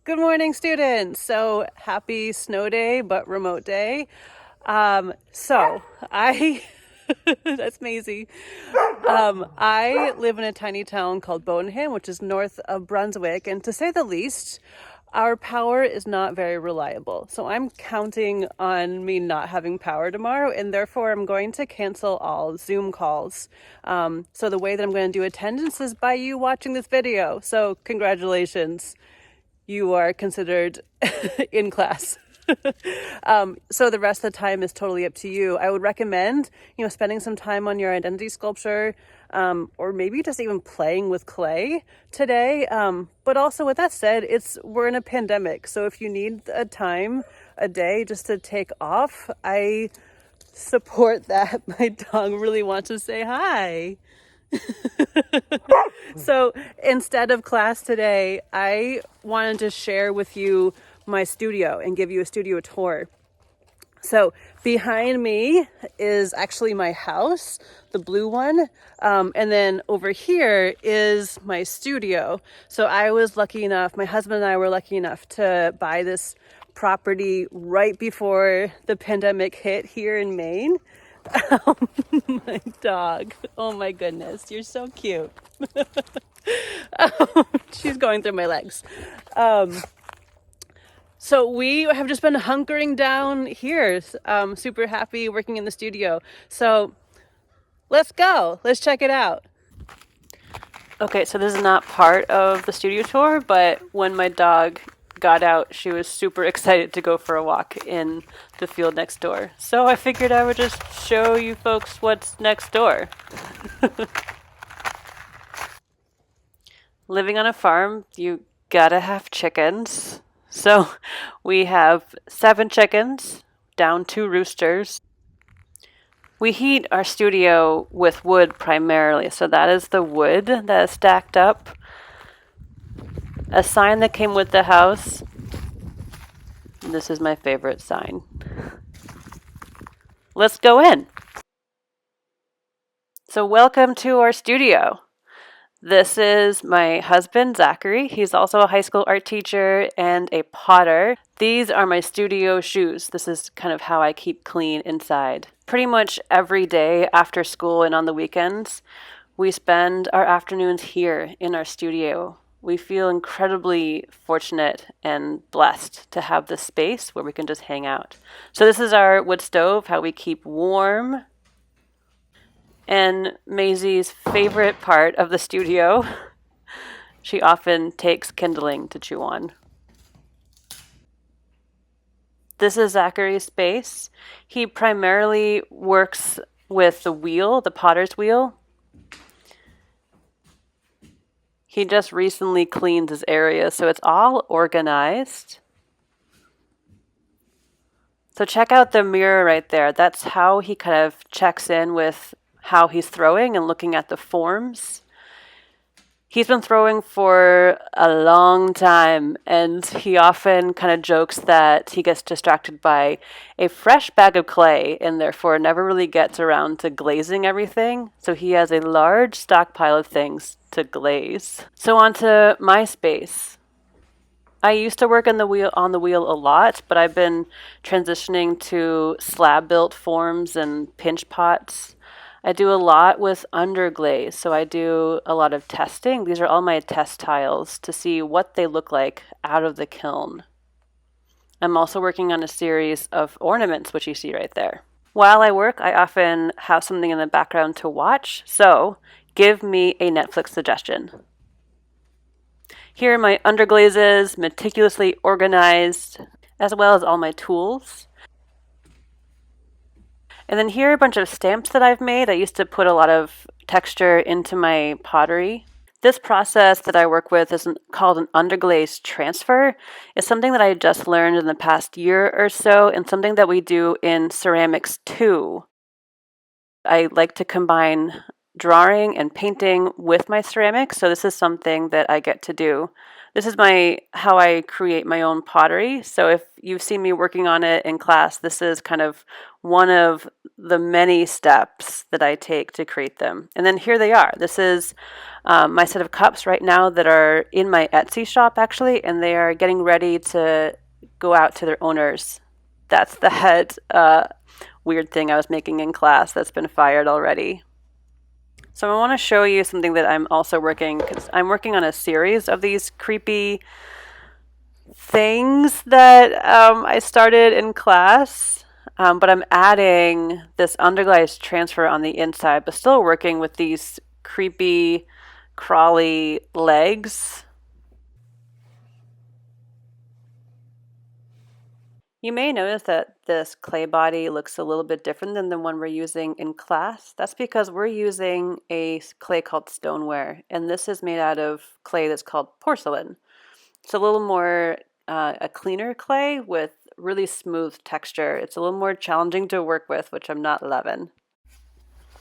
Good morning, students. So happy snow day, but remote day. I, that's Maisie. I live in a tiny town called Bodenham, which is north of Brunswick, and to say the least, our power is not very reliable. So I'm counting on me not having power tomorrow, and therefore I'm going to cancel all Zoom calls. So the way that I'm going to do attendance is by you watching this video. So congratulations, you are considered in class. So the rest of the time is totally up to you. I would recommend, spending some time on your identity sculpture, or maybe just even playing with clay today. But also, with that said, we're in a pandemic, so if you need a day just to take off, I support that. My dog really wants to say hi. So instead of class today, I wanted to share with you my studio and give you a studio tour. So behind me is actually my house, the blue one. And then over here is my studio. So my husband and I were lucky enough to buy this property right before the pandemic hit here in Maine. My dog. Oh my goodness, you're so cute. She's going through my legs. So we have just been hunkering down here. Super happy working in the studio. So let's go. Let's check it out. Okay, so this is not part of the studio tour, but when my dog got out, she was super excited to go for a walk in the field next door. So I figured I would just show you folks what's next door. Living on a farm, you gotta have chickens. So we have 7 chickens, down 2 roosters. We heat our studio with wood primarily, so that is the wood that is stacked up. A sign that came with the house. This is my favorite sign. Let's go in. So welcome to our studio. This is my husband, Zachary. He's also a high school art teacher and a potter. These are my studio shoes. This is kind of how I keep clean inside. Pretty much every day after school and on the weekends, we spend our afternoons here in our studio. We feel incredibly fortunate and blessed to have this space where we can just hang out. So this is our wood stove, how we keep warm. And Maisie's favorite part of the studio, she often takes kindling to chew on. This is Zachary's space. He primarily works with the wheel, the potter's wheel. He just recently cleaned his area, so it's all organized. So check out the mirror right there. That's how he kind of checks in with how he's throwing and looking at the forms. He's been throwing for a long time, and he often kind of jokes that he gets distracted by a fresh bag of clay and therefore never really gets around to glazing everything. So he has a large stockpile of things to glaze. So on to my space. I used to work on the wheel a lot, but I've been transitioning to slab-built forms and pinch pots. I do a lot with underglaze, so I do a lot of testing. These are all my test tiles to see what they look like out of the kiln. I'm also working on a series of ornaments, which you see right there. While I work, I often have something in the background to watch, so give me a Netflix suggestion. Here are my underglazes, meticulously organized, as well as all my tools. And then here are a bunch of stamps that I've made. I used to put a lot of texture into my pottery. This process that I work with is called an underglaze transfer. It's something that I just learned in the past year or so, and something that we do in ceramics too. I like to combine drawing and painting with my ceramics, so this is something that I get to do. This is how I create my own pottery. So if you've seen me working on it in class, this is kind of one of the many steps that I take to create them. And then here they are. This is my set of cups right now that are in my Etsy shop, actually, and they are getting ready to go out to their owners. That's the head weird thing I was making in class that's been fired already. So I want to show you something that I'm also working, because I'm working on a series of these creepy things that I started in class, but I'm adding this underglaze transfer on the inside, but still working with these creepy, crawly legs. You may notice that this clay body looks a little bit different than the one we're using in class. That's because we're using a clay called stoneware, and this is made out of clay that's called porcelain. It's a little more a cleaner clay with really smooth texture. It's a little more challenging to work with, which I'm not loving.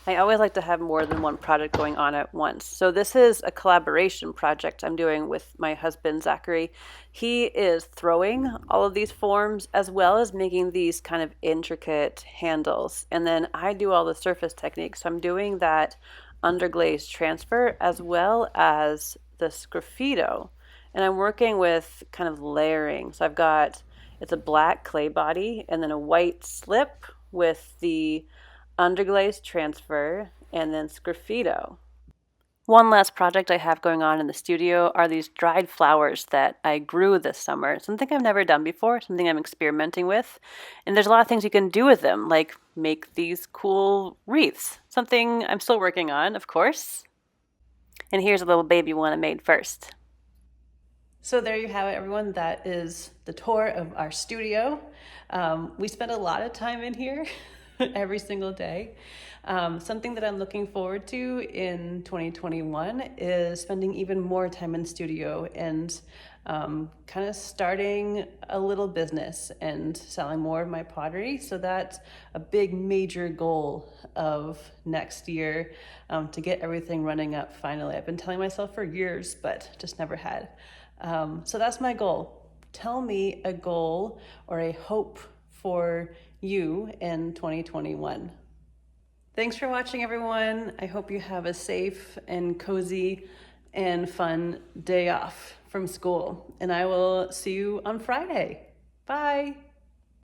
I always like to have more than one project going on at once. So this is a collaboration project I'm doing with my husband, Zachary. He is throwing all of these forms as well as making these kind of intricate handles. And then I do all the surface techniques. So I'm doing that underglaze transfer as well as the sgraffito. And I'm working with kind of layering. So it's a black clay body and then a white slip with the underglaze transfer, and then sgraffito. One last project I have going on in the studio are these dried flowers that I grew this summer. Something I've never done before, something I'm experimenting with. And there's a lot of things you can do with them, like make these cool wreaths. Something I'm still working on, of course. And here's a little baby one I made first. So there you have it, everyone. That is the tour of our studio. We spend a lot of time in here every single day. Something that I'm looking forward to in 2021 is spending even more time in studio and kind of starting a little business and selling more of my pottery. So that's a big major goal of next year, to get everything running up finally. I've been telling myself for years, but just never had. So that's my goal. Tell me a goal or a hope for you in 2021. Thanks for watching, everyone. I hope you have a safe and cozy and fun day off from school. And I will see you on Friday. Bye.